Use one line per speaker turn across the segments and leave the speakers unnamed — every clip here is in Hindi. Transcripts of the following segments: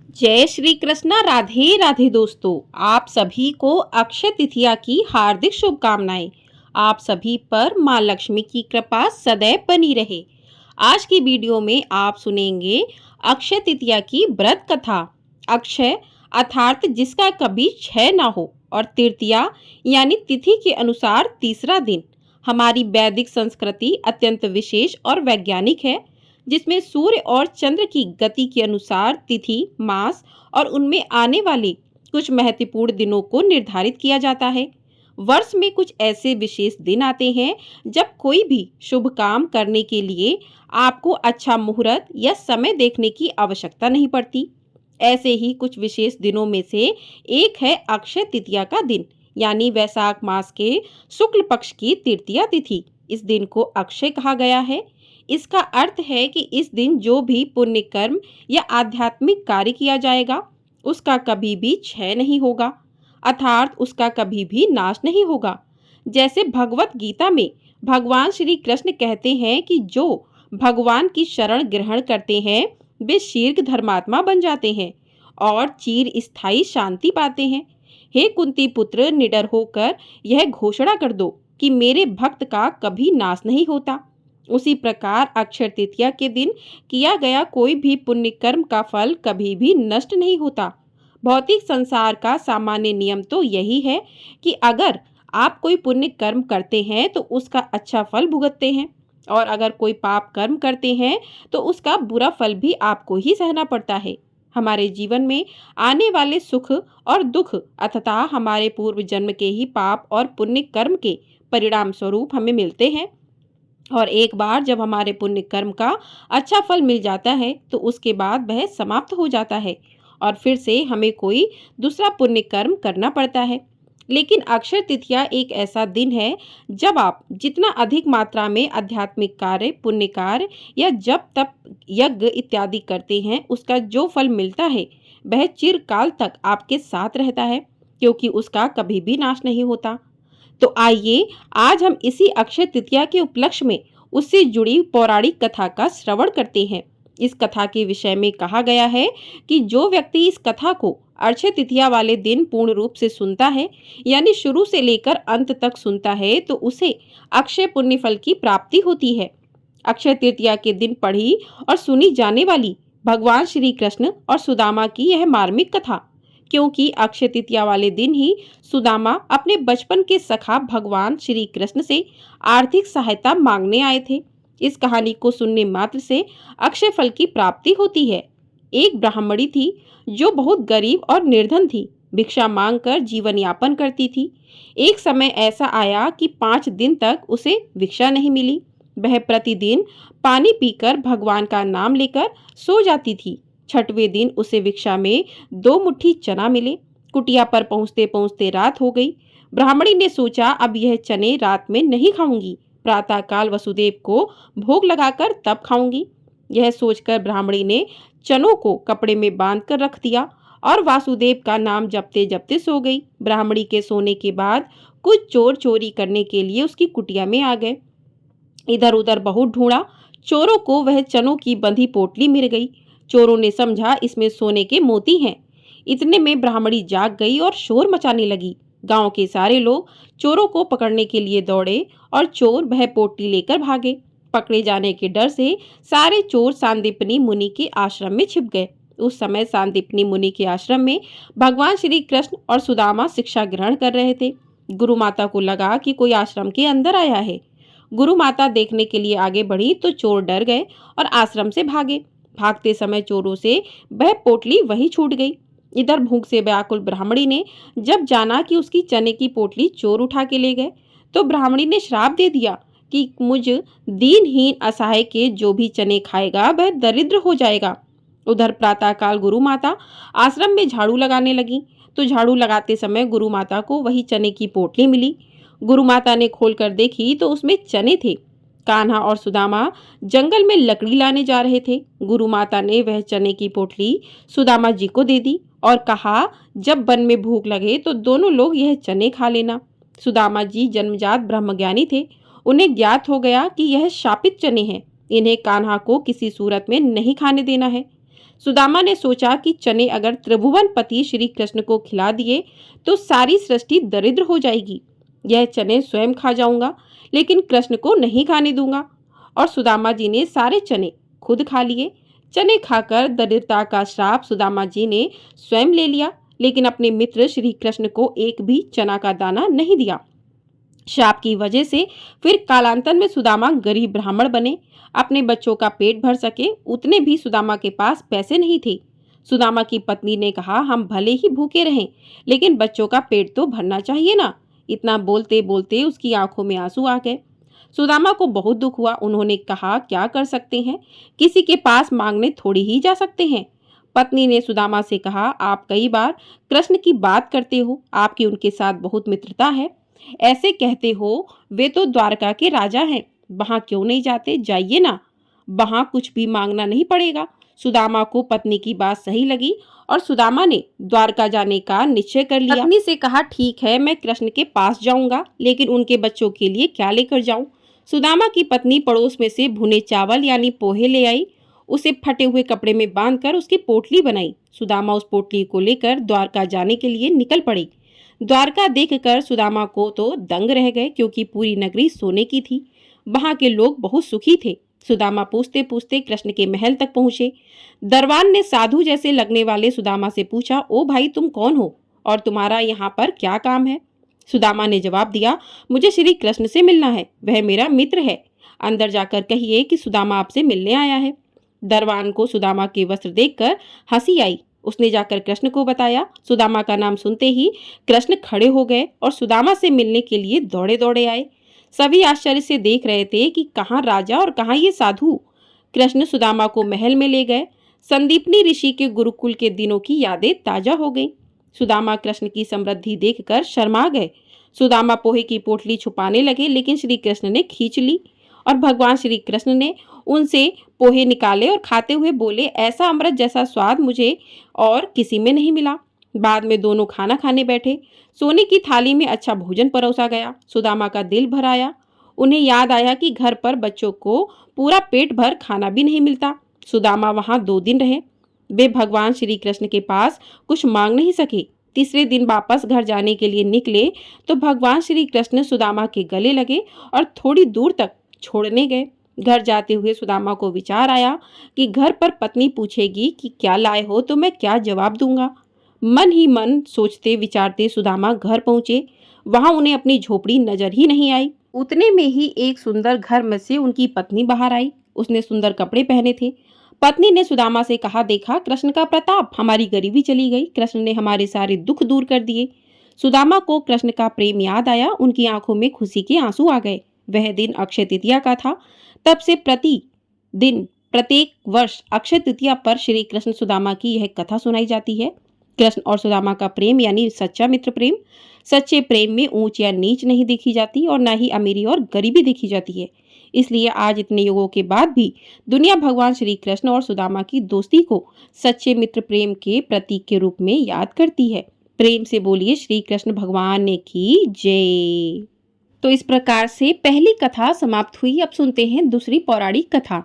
जय श्री कृष्णा। राधे राधे दोस्तों, आप सभी को अक्षय तृतीया की हार्दिक शुभकामनाएं। आप सभी पर माँ लक्ष्मी की कृपा सदैव बनी रहे। आज की वीडियो में आप सुनेंगे अक्षय तृतीया की व्रत कथा। अक्षय अर्थात जिसका कभी क्षय ना हो और तृतीया यानी तिथि के अनुसार तीसरा दिन। हमारी वैदिक संस्कृति अत्यंत विशेष और वैज्ञानिक है, जिसमें सूर्य और चंद्र की गति के अनुसार तिथि, मास और उनमें आने वाले कुछ महत्वपूर्ण दिनों को निर्धारित किया जाता है। वर्ष में कुछ ऐसे विशेष दिन आते हैं जब कोई भी शुभ काम करने के लिए आपको अच्छा मुहूर्त या समय देखने की आवश्यकता नहीं पड़ती। ऐसे ही कुछ विशेष दिनों में से एक है अक्षय तृतीया का दिन, यानी वैशाख मास के शुक्ल पक्ष की तृतीया तिथि। इस दिन को अक्षय कहा गया है। इसका अर्थ है कि इस दिन जो भी पुण्य कर्म या आध्यात्मिक कार्य किया जाएगा, उसका कभी भी क्षय नहीं होगा, अर्थात उसका कभी भी नाश नहीं होगा। जैसे भगवत गीता में भगवान श्री कृष्ण कहते हैं कि जो भगवान की शरण ग्रहण करते हैं वे शीघ्र धर्मात्मा बन जाते हैं और चिर स्थायी शांति पाते हैं। हे कुंती पुत्र, निडर होकर यह घोषणा कर दो कि मेरे भक्त का कभी नाश नहीं होता। उसी प्रकार अक्षय तृतीया के दिन किया गया कोई भी पुण्य कर्म का फल कभी भी नष्ट नहीं होता। भौतिक संसार का सामान्य नियम तो यही है कि अगर आप कोई पुण्य कर्म करते हैं तो उसका अच्छा फल भुगतते हैं, और अगर कोई पाप कर्म करते हैं तो उसका बुरा फल भी आपको ही सहना पड़ता है। हमारे जीवन में आने वाले सुख और दुख अथवा हमारे पूर्व जन्म के ही पाप और पुण्य कर्म के परिणाम स्वरूप हमें मिलते हैं। और एक बार जब हमारे पुण्य कर्म का अच्छा फल मिल जाता है तो उसके बाद वह समाप्त हो जाता है और फिर से हमें कोई दूसरा पुण्य कर्म करना पड़ता है। लेकिन अक्षय तृतीया एक ऐसा दिन है जब आप जितना अधिक मात्रा में आध्यात्मिक कार्य, पुण्य कार्य या जप तप यज्ञ इत्यादि करते हैं, उसका जो फल मिलता है वह चिरकाल तक आपके साथ रहता है, क्योंकि उसका कभी भी नाश नहीं होता। तो आइए आज हम इसी अक्षय तृतीया के उपलक्ष्य में उससे जुड़ी पौराणिक कथा का श्रवण करते हैं। इस कथा के विषय में कहा गया है कि जो व्यक्ति इस कथा को अक्षय तृतीया वाले दिन पूर्ण रूप से सुनता है, यानी शुरू से लेकर अंत तक सुनता है, तो उसे अक्षय पुण्य फल की प्राप्ति होती है। अक्षय तृतीया के दिन पढ़ी और सुनी जाने वाली भगवान श्री कृष्ण और सुदामा की यह मार्मिक कथा, क्योंकि अक्षय तृतीया वाले दिन ही सुदामा अपने बचपन के सखा भगवान श्री कृष्ण से आर्थिक सहायता मांगने आए थे। इस कहानी को सुनने मात्र से अक्षय फल की प्राप्ति होती है। एक ब्राह्मणी थी जो बहुत गरीब और निर्धन थी, भिक्षा मांगकर जीवन यापन करती थी। एक समय ऐसा आया कि 5 दिन तक उसे भिक्षा नहीं मिली। वह प्रतिदिन पानी पीकर भगवान का नाम लेकर सो जाती थी। 6वें दिन उसे भिक्षा में 2 मुट्ठी चना मिले। कुटिया पर पहुंचते पहुंचते रात हो गई। ब्राह्मणी ने सोचा अब यह चने रात में नहीं खाऊंगी, प्रातःकाल वसुदेव को भोग लगाकर तब खाऊंगी। यह सोचकर ब्राह्मणी ने चनों को कपड़े में बांध कर रख दिया और वासुदेव का नाम जपते जपते सो गई। ब्राह्मणी के सोने के बाद कुछ चोर चोरी करने के लिए उसकी कुटिया में आ गए। इधर उधर बहुत ढूंढा, चोरों को वह चनों की बंधी पोटली मिल गई। चोरों ने समझा इसमें सोने के मोती हैं। इतने में ब्राह्मणी जाग गई और शोर मचाने लगी। गांव के सारे लोग चोरों को पकड़ने के लिए दौड़े और चोर वह पोटली लेकर भागे। पकड़े जाने के डर से सारे चोर सांदीपनी मुनि के आश्रम में छिप गए। उस समय सांदीपनी मुनि के आश्रम में भगवान श्री कृष्ण और सुदामा शिक्षा ग्रहण कर रहे थे। गुरु माता को लगा कि कोई आश्रम के अंदर आया है। गुरु माता देखने के लिए आगे बढ़ी तो चोर डर गए और आश्रम से भागे। भागते समय चोरों से वह पोटली वहीं छूट गई। इधर भूख से व्याकुल ब्राह्मणी ने जब जाना कि उसकी चने की पोटली चोर उठा के ले गए, तो ब्राह्मणी ने श्राप दे दिया कि मुझ दीनहीन असहाय के जो भी चने खाएगा वह दरिद्र हो जाएगा। उधर प्रातःकाल गुरु माता आश्रम में झाड़ू लगाने लगी, तो झाड़ू लगाते समय गुरु माता को वही चने की पोटली मिली। गुरु माता ने खोलकर देखी तो उसमें चने थे। कान्हा और सुदामा जंगल में लकड़ी लाने जा रहे थे। गुरु माता ने वह चने की पोटली सुदामा जी को दे दी और कहा, जब वन में भूख लगे तो दोनों लोग यह चने खा लेना। सुदामा जी जन्मजात ब्रह्मज्ञानी थे। उन्हें ज्ञात हो गया कि यह शापित चने हैं, इन्हें कान्हा को किसी सूरत में नहीं खाने देना है। सुदामा ने सोचा कि चने अगर त्रिभुवनपति श्री कृष्ण को खिला दिए तो सारी सृष्टि दरिद्र हो जाएगी। यह चने स्वयं खा जाऊंगा, लेकिन कृष्ण को नहीं खाने दूंगा। और सुदामा जी ने सारे चने खुद खा लिए। चने खाकर दरिद्रता का श्राप सुदामा जी ने स्वयं ले लिया, लेकिन अपने मित्र श्री कृष्ण को एक भी चना का दाना नहीं दिया। श्राप की वजह से फिर कालांतर में सुदामा गरीब ब्राह्मण बने। अपने बच्चों का पेट भर सके उतने भी सुदामा के पास पैसे नहीं थे। सुदामा की पत्नी ने कहा, हम भले ही भूखे रहें, लेकिन बच्चों का पेट तो भरना चाहिए ना। इतना बोलते बोलते उसकी आंखों में आंसू आ गए। सुदामा को बहुत दुख हुआ। उन्होंने कहा, क्या कर सकते हैं, किसी के पास मांगने थोड़ी ही जा सकते हैं। पत्नी ने सुदामा से कहा, आप कई बार कृष्ण की बात करते हो, आपकी उनके साथ बहुत मित्रता है। ऐसे कहते हो, वे तो द्वारका के राजा हैं, वहां क्यों नहीं जाते, जाइए ना, वहां कुछ भी मांगना नहीं पड़ेगा। सुदामा को पत्नी की बात सही लगी और सुदामा ने द्वारका जाने का निश्चय कर लिया। पत्नी से कहा, ठीक है, मैं कृष्ण के पास जाऊंगा, लेकिन उनके बच्चों के लिए क्या लेकर जाऊं। सुदामा की पत्नी पड़ोस में से भुने चावल यानी पोहे ले आई। उसे फटे हुए कपड़े में बांधकर उसकी पोटली बनाई। सुदामा उस पोटली को लेकर द्वारका जाने के लिए निकल पड़ी। द्वारका देखकर सुदामा को तो दंग रह गए, क्योंकि पूरी नगरी सोने की थी। वहां के लोग बहुत सुखी थे। सुदामा पूछते पूछते कृष्ण के महल तक पहुंचे। दरबान ने साधु जैसे लगने वाले सुदामा से पूछा, ओ भाई, तुम कौन हो और तुम्हारा यहाँ पर क्या काम है। सुदामा ने जवाब दिया, मुझे श्री कृष्ण से मिलना है, वह मेरा मित्र है। अंदर जाकर कहिए कि सुदामा आपसे मिलने आया है। दरबान को सुदामा के वस्त्र देखकर हंसी आई। उसने जाकर कृष्ण को बताया। सुदामा का नाम सुनते ही कृष्ण खड़े हो गए और सुदामा से मिलने के लिए दौड़े दौड़े आए। सभी आश्चर्य से देख रहे थे कि कहाँ राजा और कहाँ ये साधु। कृष्ण सुदामा को महल में ले गए। संदीपनी ऋषि के गुरुकुल के दिनों की यादें ताजा हो गईं। सुदामा कृष्ण की समृद्धि देखकर शर्मा गए। सुदामा पोहे की पोटली छुपाने लगे, लेकिन श्री कृष्ण ने खींच ली और भगवान श्री कृष्ण ने उनसे पोहे निकाले और खाते हुए बोले, ऐसा अमृत जैसा स्वाद मुझे और किसी में नहीं मिला। बाद में दोनों खाना खाने बैठे। सोने की थाली में अच्छा भोजन परोसा गया। सुदामा का दिल भर आया। उन्हें याद आया कि घर पर बच्चों को पूरा पेट भर खाना भी नहीं मिलता। सुदामा वहां 2 दिन रहे। वे भगवान श्री कृष्ण के पास कुछ मांग नहीं सके। तीसरे दिन वापस घर जाने के लिए निकले तो भगवान श्री कृष्ण सुदामा के गले लगे और थोड़ी दूर तक छोड़ने गए। घर जाते हुए सुदामा को विचार आया कि घर पर पत्नी पूछेगी कि क्या लाए हो, तो मैं क्या जवाब दूंगा। मन ही मन सोचते विचारते सुदामा घर पहुंचे। वहां उन्हें अपनी झोपड़ी नजर ही नहीं आई। उतने में ही एक सुंदर घर में से उनकी पत्नी बाहर आई। उसने सुंदर कपड़े पहने थे। पत्नी ने सुदामा से कहा, देखा कृष्ण का प्रताप, हमारी गरीबी चली गई, कृष्ण ने हमारे सारे दुख दूर कर दिए। सुदामा को कृष्ण का प्रेम याद आया। उनकी आंखों में खुशी के आंसू आ गए। वह दिन अक्षय तृतीया का था। तब से प्रत्येक वर्ष अक्षय तृतीया पर श्री कृष्ण सुदामा की यह कथा सुनाई जाती है। कृष्ण और सुदामा का प्रेम यानी सच्चा मित्र प्रेम। सच्चे प्रेम में ऊंच या नीच नहीं देखी जाती और न ही अमीरी और गरीबी देखी जाती है। इसलिए आज इतने युगों के बाद भी दुनिया भगवान श्री कृष्ण और सुदामा की दोस्ती को सच्चे मित्र प्रेम के प्रतीक के रूप में याद करती है। प्रेम से बोलिए श्री कृष्ण भगवान ने की जय। तो इस प्रकार से पहली कथा समाप्त हुई। अब सुनते हैं दूसरी पौराणिक कथा।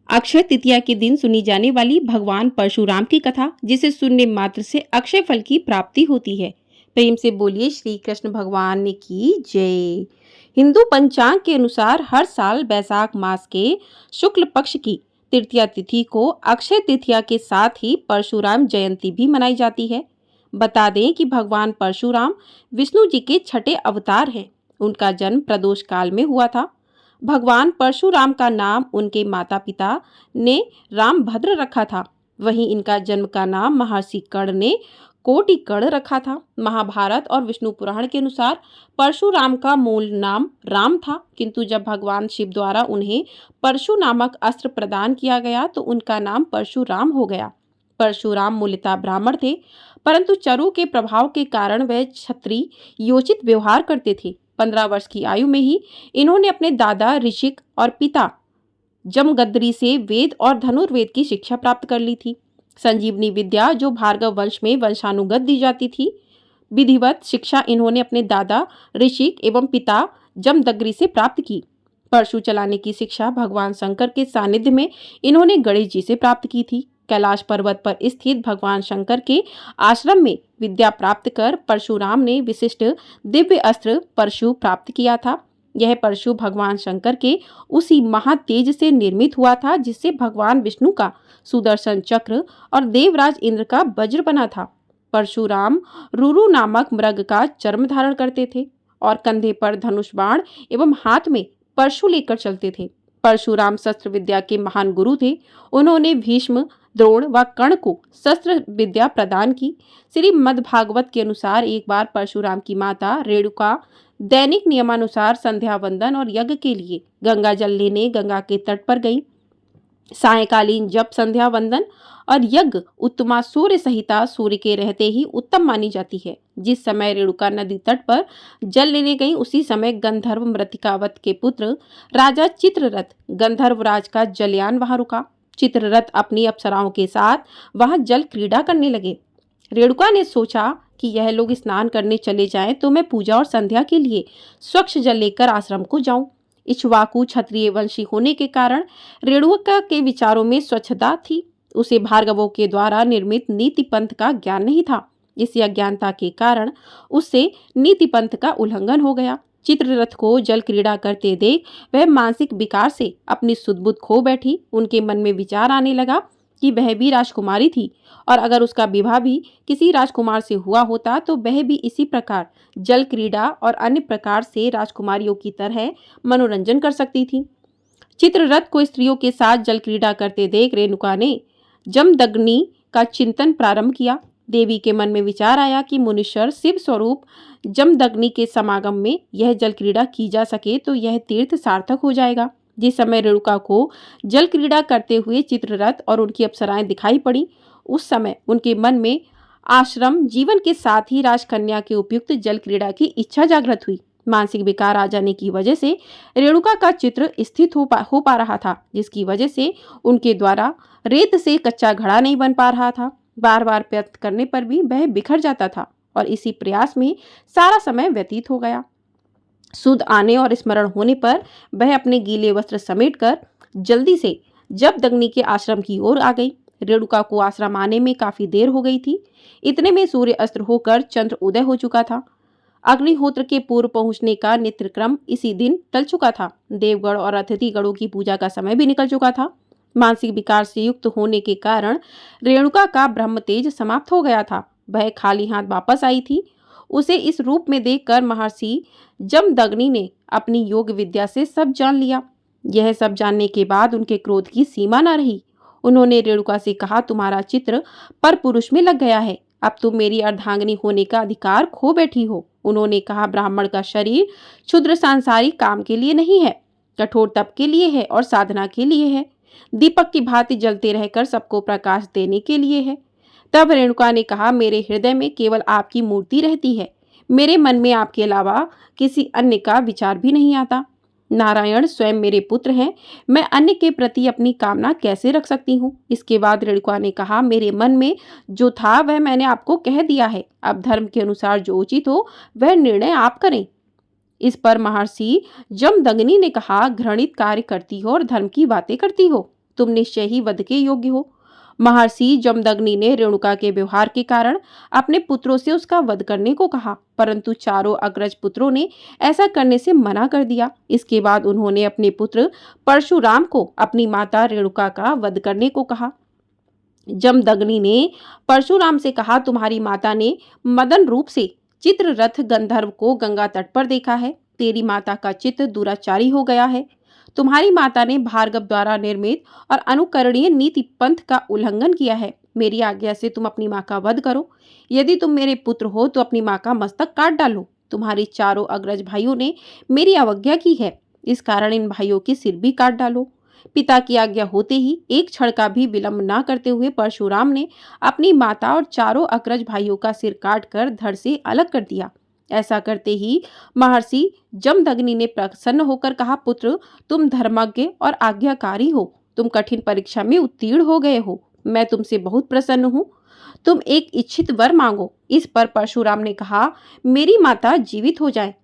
अक्षय तृतीया के दिन सुनी जाने वाली भगवान परशुराम की कथा, जिसे सुनने मात्र से अक्षय फल की प्राप्ति होती है। प्रेम से बोलिए श्री कृष्ण भगवान ने की जय। हिंदू पंचांग के अनुसार हर साल वैशाख मास के शुक्ल पक्ष की तृतीया तिथि को अक्षय तृतीया के साथ ही परशुराम जयंती भी मनाई जाती है। बता दें कि भगवान परशुराम विष्णु जी के छठे अवतार हैं। उनका जन्म प्रदोष काल में हुआ था। भगवान परशुराम का नाम उनके माता पिता ने रामभद्र रखा था। वहीं इनका जन्म का नाम महर्षि कर्ण ने कोटिकर्ण रखा था। महाभारत और विष्णु पुराण के अनुसार परशुराम का मूल नाम राम था, किंतु जब भगवान शिव द्वारा उन्हें परशु नामक अस्त्र प्रदान किया गया तो उनका नाम परशुराम हो गया। परशुराम मूलतः ब्राह्मण थे, परंतु चरु के प्रभाव के कारण वह क्षत्रिय योचित व्यवहार करते थे। 15 वर्ष की आयु में ही इन्होंने अपने दादा ऋषिक और पिता जमगद्री से वेद और धनुर्वेद की शिक्षा प्राप्त कर ली थी। संजीवनी विद्या, जो भार्गव वंश में वंशानुगत दी जाती थी, विधिवत शिक्षा इन्होंने अपने दादा ऋषिक एवं पिता जमदग्री से प्राप्त की। परशु चलाने की शिक्षा भगवान शंकर के सानिध्य में इन्होंने गणेश जी से प्राप्त की थी। कैलाश पर्वत पर स्थित भगवान शंकर के आश्रम में विद्या प्राप्त कर परशुराम ने विशिष्ट दिव्य अस्त्र परशु प्राप्त किया था। यह परशु भगवान शंकर के उसी महातेज से निर्मित हुआ था जिससे भगवान विष्णु का सुदर्शन चक्र और देवराज इंद्र का वज्र बना था। परशुराम रुरु नामक मृग का चर्म धारण करते थे और कंधे पर धनुष बाण एवं हाथ में परशु लेकर चलते थे। परशुराम शस्त्र विद्या के महान गुरु थे। उन्होंने भीष्म, द्रोण व कर्ण को शस्त्र विद्या प्रदान की। श्रीमद् भागवत के अनुसार एक बार परशुराम की माता रेणुका दैनिक नियमानुसार संध्या वंदन और यज्ञ के लिए गंगा जल लेने गंगा के तट पर गई। सायंकालीन जप, संध्या वंदन और यज्ञ उत्तमा सूर्य संहिता सूर्य के रहते ही उत्तम मानी जाती है। जिस समय रेणुका नदी तट पर जल लेने गई उसी समय गंधर्व मृतिकावत के पुत्र राजा चित्ररथ गंधर्वराज का जलयान वहां रुका। चित्ररथ अपनी अप्सराओं के साथ वहां जल क्रीड़ा करने लगे। रेणुका ने सोचा कि यह लोग स्नान करने चले जाएं तो मैं पूजा और संध्या के लिए स्वच्छ जल लेकर आश्रम को जाऊं। इक्ष्वाकु क्षत्रिय वंशी होने के कारण रेणुका के विचारों में स्वच्छता थी। उसे भार्गवों के द्वारा निर्मित नीति पंथ का ज्ञान नहीं था। इस अज्ञानता के कारण उससे नीति पंथ का उल्लंघन हो गया। चित्ररथ को जल क्रीड़ा करते देख वह मानसिक विकार से अपनी सुध-बुध खो बैठी। उनके मन में विचार आने लगा कि वह भी राजकुमारी थी और अगर उसका विवाह भी किसी राजकुमार से हुआ होता तो वह भी इसी प्रकार जल क्रीड़ा और अन्य प्रकार से राजकुमारियों की तरह मनोरंजन कर सकती थी। चित्ररथ को स्त्रियों के साथ जल क्रीड़ा करते देख रेणुका ने जमदग्नि का चिंतन प्रारंभ किया। देवी के मन में विचार आया कि मुनीश्वर शिव स्वरूप जमदग्नि के समागम में यह जल क्रीड़ा की जा सके तो यह तीर्थ सार्थक हो जाएगा। जिस समय रेणुका को जल क्रीड़ा करते हुए चित्ररथ और उनकी अप्सराएं दिखाई पड़ी उस समय उनके मन में आश्रम जीवन के साथ ही राजकन्या के उपयुक्त जल क्रीड़ा की इच्छा जागृत हुई। मानसिक विकार आ जाने की वजह से रेणुका का चित्र स्थित हो पा रहा था, जिसकी वजह से उनके द्वारा रेत से कच्चा घड़ा नहीं बन पा रहा था। बार बार प्रयत्न करने पर भी वह बिखर जाता था और इसी प्रयास में सारा समय व्यतीत हो गया। सुध आने और स्मरण होने पर वह अपने गीले वस्त्र समेटकर जल्दी से जमदग्नि के आश्रम की ओर आ गई। रेणुका को आश्रम आने में काफी देर हो गई थी। इतने में सूर्य अस्त होकर चंद्र उदय हो चुका था। अग्निहोत्र के पूर्व पहुंचने का नित्यक्रम इसी दिन टल चुका था। देवगढ़ और अतिथिगढ़ों की पूजा का समय भी निकल चुका था। मानसिक विकार से युक्त होने के कारण रेणुका का ब्रह्म तेज समाप्त हो गया था। वह खाली हाथ वापस आई थी। उसे इस रूप में देखकर महर्षि जमदग्नि ने अपनी योग विद्या से सब जान लिया। यह सब जानने के बाद उनके क्रोध की सीमा न रही। उन्होंने रेणुका से कहा, तुम्हारा चित्र पर पुरुष में लग गया है, अब तुम मेरी अर्धांगिनी होने का अधिकार खो बैठी हो। उन्होंने कहा, ब्राह्मण का शरीर क्षुद्र सांसारिक काम के लिए नहीं है, कठोर तप के लिए है और साधना के लिए है। दीपक की भांति जलते रहकर सबको प्रकाश देने के लिए है। तब रेणुका ने कहा, मेरे हृदय में केवल आपकी मूर्ति रहती है, मेरे मन में आपके अलावा किसी अन्य का विचार भी नहीं आता। नारायण स्वयं मेरे पुत्र हैं, मैं अन्य के प्रति अपनी कामना कैसे रख सकती हूँ। इसके बाद रेणुका ने कहा, मेरे मन में जो था वह मैंने आपको कह दिया है, अब धर्म के अनुसार जो उचित हो वह निर्णय आप करें। इस पर महर्षि जमदग्नि ने कहा, घृणित कार्य करती हो और धर्म की बातें करती हो, तुम निश्चय ही वध के योग्य हो। महर्षि जमदग्नि ने रेणुका के व्यवहार के कारण अपने पुत्रों से उसका वध करने को कहा, परंतु चारों अग्रज पुत्रों ने ऐसा करने से मना कर दिया। इसके बाद उन्होंने अपने पुत्र परशुराम को अपनी माता रेणुका का वध करने को कहा। जमदग्नि ने परशुराम से कहा, तुम्हारी माता ने मदन रूप से चित्ररथ गंधर्व को गंगा तट पर देखा है। तेरी माता का चित्त दुराचारी हो गया है। तुम्हारी माता ने भार्गव द्वारा निर्मित और अनुकरणीय नीति पंथ का उल्लंघन किया है। मेरी आज्ञा से तुम अपनी माँ का वध करो। यदि तुम मेरे पुत्र हो तो अपनी माँ का मस्तक काट डालो। तुम्हारे चारों अग्रज भाइयों ने मेरी अवज्ञा की है, इस कारण इन भाइयों के सिर भी काट डालो। पिता की आज्ञा होते ही एक क्षण का भी विलंब न करते हुए परशुराम ने अपनी माता और चारों अग्रज भाइयों का सिर काटकर धड़ से अलग कर दिया। ऐसा करते ही महर्षि जमदग्नि ने प्रसन्न होकर कहा, पुत्र तुम धर्मज्ञ और आज्ञाकारी हो, तुम कठिन परीक्षा में उत्तीर्ण हो गए हो, मैं तुमसे बहुत प्रसन्न हूँ। तुम एक इच्छित वर मांगो। इस पर परशुराम ने कहा, मेरी माता जीवित हो जाए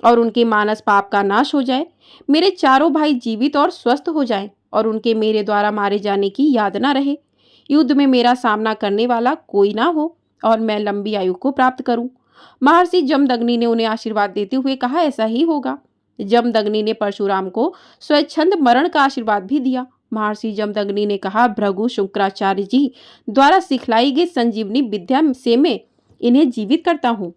और उनके मानस पाप का नाश हो जाए, मेरे चारों भाई जीवित और स्वस्थ हो जाएं और उनके मेरे द्वारा मारे जाने की याद न रहे। युद्ध में मेरा सामना करने वाला कोई ना हो और मैं लंबी आयु को प्राप्त करूं। महर्षि जमदग्नि ने उन्हें आशीर्वाद देते हुए कहा, ऐसा ही होगा। जमदग्नि ने परशुराम को स्वच्छंद मरण का आशीर्वाद भी दिया। महर्षि जमदग्नि ने कहा, भृगु शुक्राचार्य जी द्वारा सिखलाई गई संजीवनी विद्या से मैं इन्हें जीवित करता हूँ।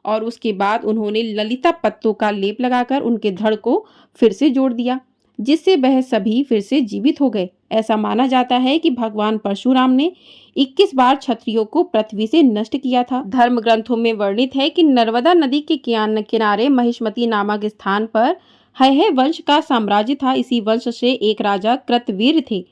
और उसके बाद उन्होंने ललिता पत्तों का लेप लगाकर उनके धड़ को फिर से जोड़ दिया, जिससे वह सभी फिर से जीवित हो गए। ऐसा माना जाता है कि भगवान परशुराम ने 21 बार क्षत्रियों को पृथ्वी से नष्ट किया था। धर्म ग्रंथों में वर्णित है कि नर्मदा नदी के किनारे महिष्मती नामक स्थान पर है वंश का साम्राज्य था। इसी वंश से एक राजा कृतवीर थे।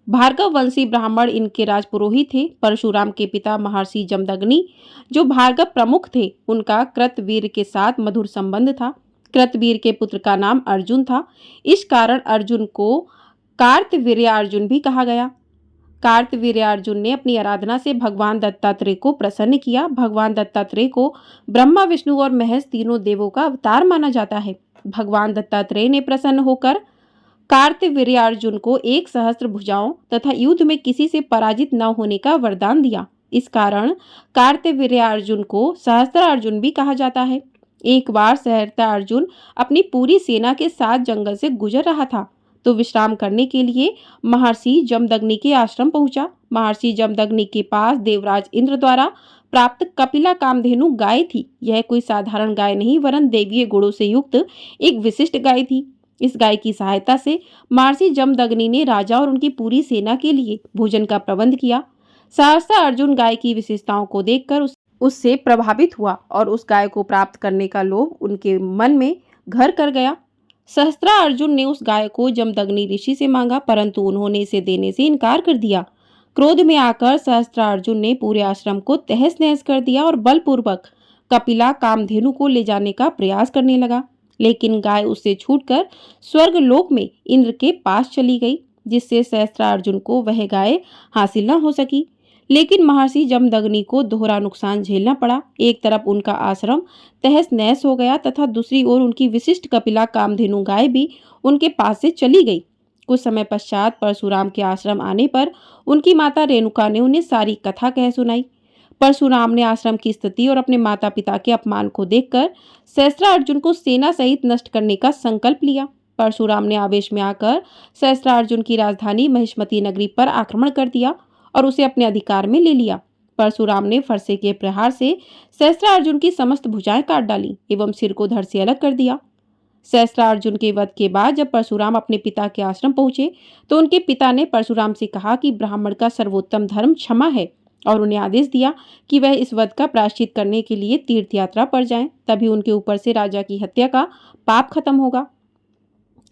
भार्गव वंशी ब्राह्मण इनके राजपुरोहित थे। परशुराम के पिता महर्षि जमदग्नि जो भार्गव प्रमुख थे, उनका कृतवीर के साथ मधुर संबंध था। कृतवीर के पुत्र का नाम अर्जुन था। इस कारण अर्जुन को कार्तवीर्यार्जुन भी कहा गया। कार्तवीर्यार्जुन ने अपनी आराधना से भगवान दत्तात्रेय को प्रसन्न किया। भगवान दत्तात्रेय को ब्रह्मा, विष्णु और महेश तीनों देवों का अवतार माना जाता है। भगवान दत्तात्रेय ने प्रसन्न होकर कार्तवीर्यार्जुन को 1 सहस्त्र भुजाओं तथा युद्ध में किसी से पराजित न होने का वरदान दिया। इस कारण कार्तवीर्यार्जुन को सहस्त्रार्जुन भी कहा जाता है। एक बार सहस्त्रार्जुन अपनी पूरी सेना के साथ जंगल से गुजर रहा था, तो विश्राम करने के लिए महर्षि जमदग्नि के आश्रम पहुंचा। महर्षि जमदग्नि के पास देवराज इंद्र द्वारा प्राप्त कपिला कामधेनु गाय थी। यह कोई साधारण गाय नहीं, वरन दैवीय गुणों से युक्त एक विशिष्ट गाय थी। इस गाय की सहायता से महर्षि जमदग्नि ने राजा और उनकी पूरी सेना के लिए भोजन का प्रबंध किया। सहस्त्र अर्जुन गाय की विशेषताओं को देखकर उससे प्रभावित हुआ और उस गाय को प्राप्त करने का लोभ उनके मन में घर कर गया। सहस्त्रार्जुन ने उस गाय को जमदग्नि ऋषि से मांगा, परंतु उन्होंने इसे देने से इनकार कर दिया। क्रोध में आकर सहस्त्रार्जुन ने पूरे आश्रम को तहस नहस कर दिया और बलपूर्वक कपिला कामधेनु को ले जाने का प्रयास करने लगा। लेकिन गाय उससे छूटकर स्वर्ग लोक में इंद्र के पास चली गई, जिससे सहस्त्रार्जुन को वह गाय हासिल न हो सकी। लेकिन महर्षि जमदग्नि को दोहरा नुकसान झेलना पड़ा। एक तरफ उनका आश्रम तहस नहस हो गया तथा दूसरी ओर उनकी विशिष्ट कपिला कामधेनु गाय भी उनके पास से चली गई। कुछ समय पश्चात परशुराम के आश्रम आने पर उनकी माता रेणुका ने उन्हें सारी कथा कह सुनाई। परशुराम ने आश्रम की स्थिति और अपने माता पिता के अपमान को देखकर सहस्त्रार्जुन को सेना सहित नष्ट करने का संकल्प लिया। परशुराम ने आवेश में आकर सहस्त्रार्जुन की राजधानी महिष्मती नगरी पर आक्रमण कर दिया और उसे अपने अधिकार में ले लिया। परशुराम ने फरसे के प्रहार से सहस्त्रार्जुन की समस्त भुजाएं काट डाली एवं सिर को धड़ से अलग कर दिया। सहस्त्रार्जुन के वध के बाद जब परशुराम अपने पिता के आश्रम पहुंचे, तो उनके पिता ने परशुराम से कहा कि ब्राह्मण का सर्वोत्तम धर्म क्षमा है और उन्हें आदेश दिया कि वह इस वध का प्रायश्चित करने के लिए तीर्थ यात्रा पर जाएं, तभी उनके ऊपर से राजा की हत्या का पाप खत्म होगा।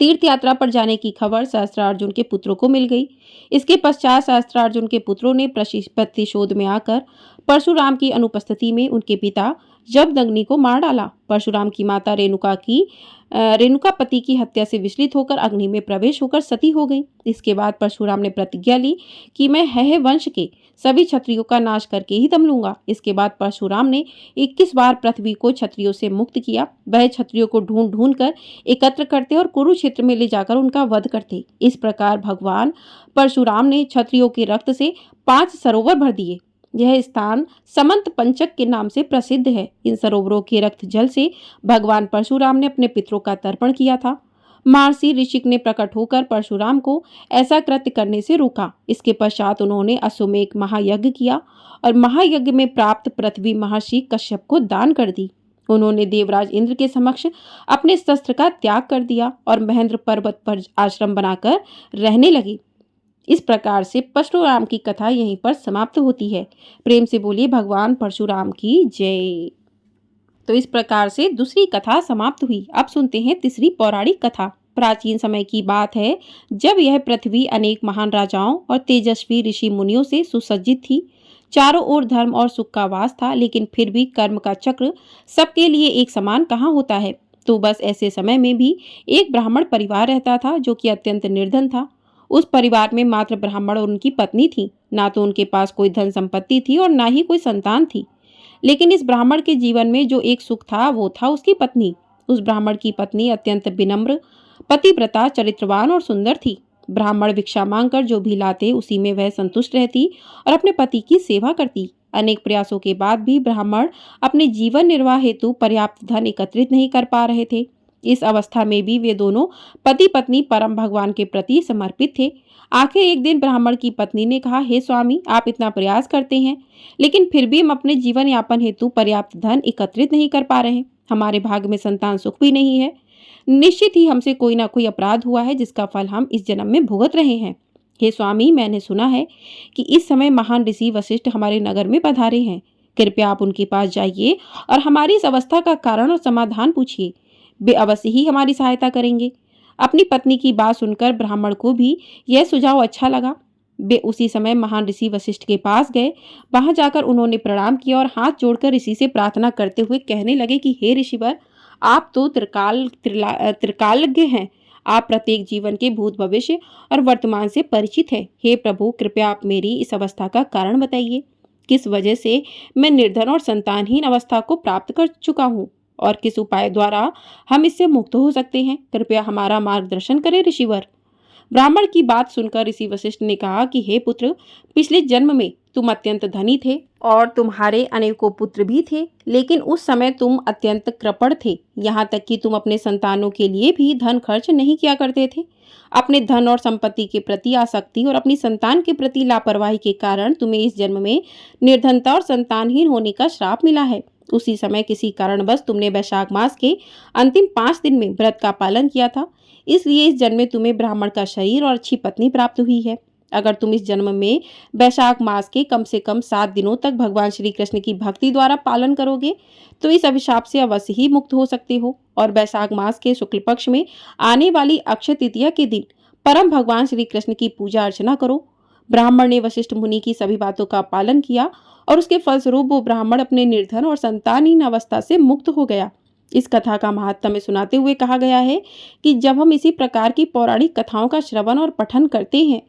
तीर्थ यात्रा पर जाने की खबर सहस्त्रार्जुन के पुत्रों को मिल गई। इसके पश्चात सहस्त्रार्जुन के पुत्रों ने प्रतिशोध में आकर परशुराम की अनुपस्थिति में उनके पिता जमदग्नि को मार डाला। परशुराम की माता रेणुका पति की हत्या से विचलित होकर अग्नि में प्रवेश होकर सती हो गई। इसके बाद परशुराम ने प्रतिज्ञा ली कि मैं है वंश के सभी क्षत्रियों का नाश करके ही दम लूंगा। इसके बाद परशुराम ने 21 बार पृथ्वी को क्षत्रियों से मुक्त किया। वह क्षत्रियों को ढूंढ ढूंढ कर एकत्र करते और कुरुक्षेत्र में ले जाकर उनका वध करते। इस प्रकार भगवान परशुराम ने क्षत्रियों के रक्त से 5 सरोवर भर दिए। यह स्थान समंत पंचक के नाम से प्रसिद्ध है। इन सरोवरों के रक्त जल से भगवान परशुराम ने अपने पितरों का तर्पण किया था। महर्षि ऋषिक ने प्रकट होकर परशुराम को ऐसा कृत्य करने से रोका। इसके पश्चात उन्होंने अश्वमेध महायज्ञ किया और महायज्ञ में प्राप्त पृथ्वी महर्षि कश्यप को दान कर दी। उन्होंने देवराज इंद्र के समक्ष अपने शस्त्र का त्याग कर दिया और महेंद्र पर्वत पर आश्रम बनाकर रहने लगे। इस प्रकार से परशुराम की कथा यहीं पर समाप्त होती है। प्रेम से बोलिए भगवान परशुराम की जय। तो इस प्रकार से दूसरी कथा समाप्त हुई। अब सुनते हैं तीसरी पौराणिक कथा। प्राचीन समय की बात है, जब यह पृथ्वी अनेक महान राजाओं और तेजस्वी ऋषि मुनियों से सुसज्जित थी। चारों ओर धर्म और सुख का वास था, लेकिन फिर भी कर्म का चक्र सबके लिए एक समान कहाँ होता है। तो बस ऐसे समय में भी एक ब्राह्मण परिवार रहता था जो कि अत्यंत निर्धन था। उस परिवार में मात्र ब्राह्मण और उनकी पत्नी थी। ना तो उनके पास कोई धन संपत्ति थी और ना ही कोई संतान थी। लेकिन इस ब्राह्मण के जीवन में जो एक सुख था वो था उसकी पत्नी। उस ब्राह्मण की पत्नी अत्यंत विनम्र, पतिव्रता, चरित्रवान और सुंदर थी। ब्राह्मण भिक्षा मांगकर जो भी लाते उसी में वह संतुष्ट रहती और अपने पति की सेवा करती। अनेक प्रयासों के बाद भी ब्राह्मण अपने जीवन निर्वाह हेतु पर्याप्त धन एकत्रित नहीं कर पा रहे थे। इस अवस्था में भी वे दोनों पति पत्नी परम भगवान के प्रति समर्पित थे। आखिर एक दिन ब्राह्मण की पत्नी ने कहा, हे स्वामी, आप इतना प्रयास करते हैं लेकिन फिर भी हम अपने जीवन यापन हेतु पर्याप्त धन एकत्रित नहीं कर पा रहे। हमारे भाग्य में संतान सुख भी नहीं है। निश्चित ही हमसे कोई ना कोई अपराध हुआ है जिसका फल हम इस जन्म में भुगत रहे हैं। हे स्वामी, मैंने सुना है कि इस समय महान ऋषि वशिष्ठ हमारे नगर में पधारे हैं। कृपया आप उनके पास जाइए और हमारी इस अवस्था का कारण और समाधान पूछिए। वे अवश्य ही हमारी सहायता करेंगे। अपनी पत्नी की बात सुनकर ब्राह्मण को भी यह सुझाव अच्छा लगा। वे उसी समय महान ऋषि वशिष्ठ के पास गए। वहां जाकर उन्होंने प्रणाम किया और हाथ जोड़कर ऋषि से प्रार्थना करते हुए कहने लगे कि हे ऋषिवर, आप तो त्रिकालज्ञ हैं। आप प्रत्येक जीवन के भूत भविष्य और वर्तमान से परिचित हैं। हे प्रभु, कृपया आप मेरी इस अवस्था का कारण बताइए। किस वजह से मैं निर्धन और संतानहीन अवस्था को प्राप्त कर चुका हूँ और किस उपाय द्वारा हम इससे मुक्त हो सकते हैं। कृपया हमारा मार्गदर्शन करें ऋषिवर। ब्राह्मण की बात सुनकर ऋषि वशिष्ठ ने कहा कि हे पुत्र, पिछले जन्म में तुम अत्यंत धनी थे और तुम्हारे अनेकों पुत्र भी थे, लेकिन उस समय तुम अत्यंत कृपण थे। यहाँ तक कि तुम अपने संतानों के लिए भी धन खर्च नहीं किया करते थे। अपने धन और संपत्ति के प्रति आसक्ति और अपनी संतान के प्रति लापरवाही के कारण तुम्हें इस जन्म में निर्धनता और संतानहीन होने का श्राप मिला है। उसी समय किसी कारणवश तुमने वैशाख मास के अंतिम 5 दिन में व्रत का पालन किया था, इसलिए इस जन्म में तुम्हें ब्राह्मण का शरीर और अच्छी पत्नी प्राप्त हुई है। अगर तुम इस जन्म में वैशाख मास के कम से कम 7 दिनों तक भगवान श्री कृष्ण की भक्ति द्वारा पालन करोगे तो इस अभिशाप से अवश्य ही मुक्त हो सकते हो। और वैशाख मास के शुक्ल पक्ष में आने वाली अक्षय तृतीया के दिन परम भगवान श्री कृष्ण की पूजा अर्चना करो। ब्राह्मण ने वशिष्ठ मुनि की सभी बातों का पालन किया और उसके फलस्वरूप वो ब्राह्मण अपने निर्धन और संतानहीन अवस्था से मुक्त हो गया। इस कथा का महात्म्य सुनाते हुए कहा गया है कि जब हम इसी प्रकार की पौराणिक कथाओं का श्रवण और पठन करते हैं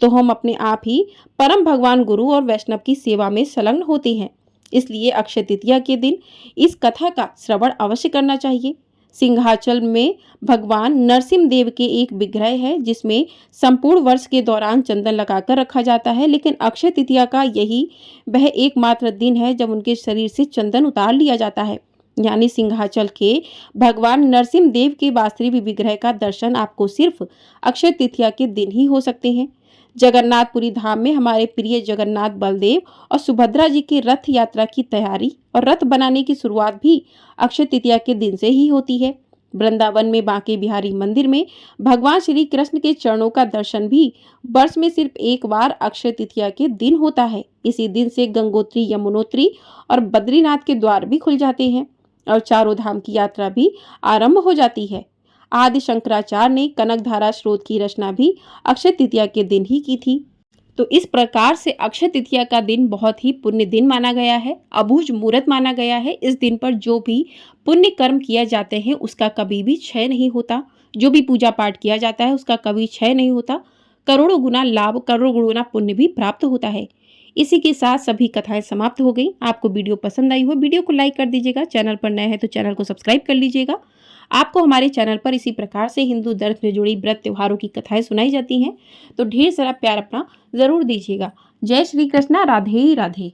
तो हम अपने आप ही परम भगवान गुरु और वैष्णव की सेवा में संलग्न होते हैं। इसलिए अक्षय तृतीया के दिन इस कथा का श्रवण अवश्य करना चाहिए। सिंहाचल में भगवान नरसिंह देव के एक विग्रह है जिसमें संपूर्ण वर्ष के दौरान चंदन लगाकर रखा जाता है, लेकिन अक्षय तृतीया का यही वह एकमात्र दिन है जब उनके शरीर से चंदन उतार लिया जाता है। यानी सिंहाचल के भगवान नरसिंह देव के वास्तविक विग्रह का दर्शन आपको सिर्फ अक्षय तृतीया के दिन ही हो सकते हैं। जगन्नाथपुरी धाम में हमारे प्रिय जगन्नाथ बलदेव और सुभद्रा जी की रथ यात्रा की तैयारी और रथ बनाने की शुरुआत भी अक्षय तृतीया के दिन से ही होती है। वृंदावन में बांके बिहारी मंदिर में भगवान श्री कृष्ण के चरणों का दर्शन भी वर्ष में सिर्फ एक बार अक्षय तृतीया के दिन होता है। इसी दिन से गंगोत्री, यमुनोत्री और बद्रीनाथ के द्वार भी खुल जाते हैं और चारों धाम की यात्रा भी आरंभ हो जाती है। आदि शंकराचार्य ने कनकधारा स्रोत की रचना भी अक्षय तृतीया के दिन ही की थी। तो इस प्रकार से अक्षय तृतीया का दिन बहुत ही पुण्य दिन माना गया है, अबूझ मुहूर्त माना गया है। इस दिन पर जो भी पुण्य कर्म किया जाते हैं उसका कभी भी क्षय नहीं होता। जो भी पूजा पाठ किया जाता है उसका कभी क्षय नहीं होता। करोड़ों गुना लाभ, करोड़ों गुना पुण्य भी प्राप्त होता है। इसी के साथ सभी कथाएं समाप्त हो गई। आपको वीडियो पसंद आई हो, वीडियो को लाइक कर दीजिएगा। चैनल पर नए हैं तो चैनल को सब्सक्राइब कर लीजिएगा। आपको हमारे चैनल पर इसी प्रकार से हिंदू धर्म से जुड़ी व्रत त्योहारों की कथाएं सुनाई जाती हैं, तो ढेर सारा प्यार अपना जरूर दीजिएगा। जय श्री कृष्णा, राधे राधे।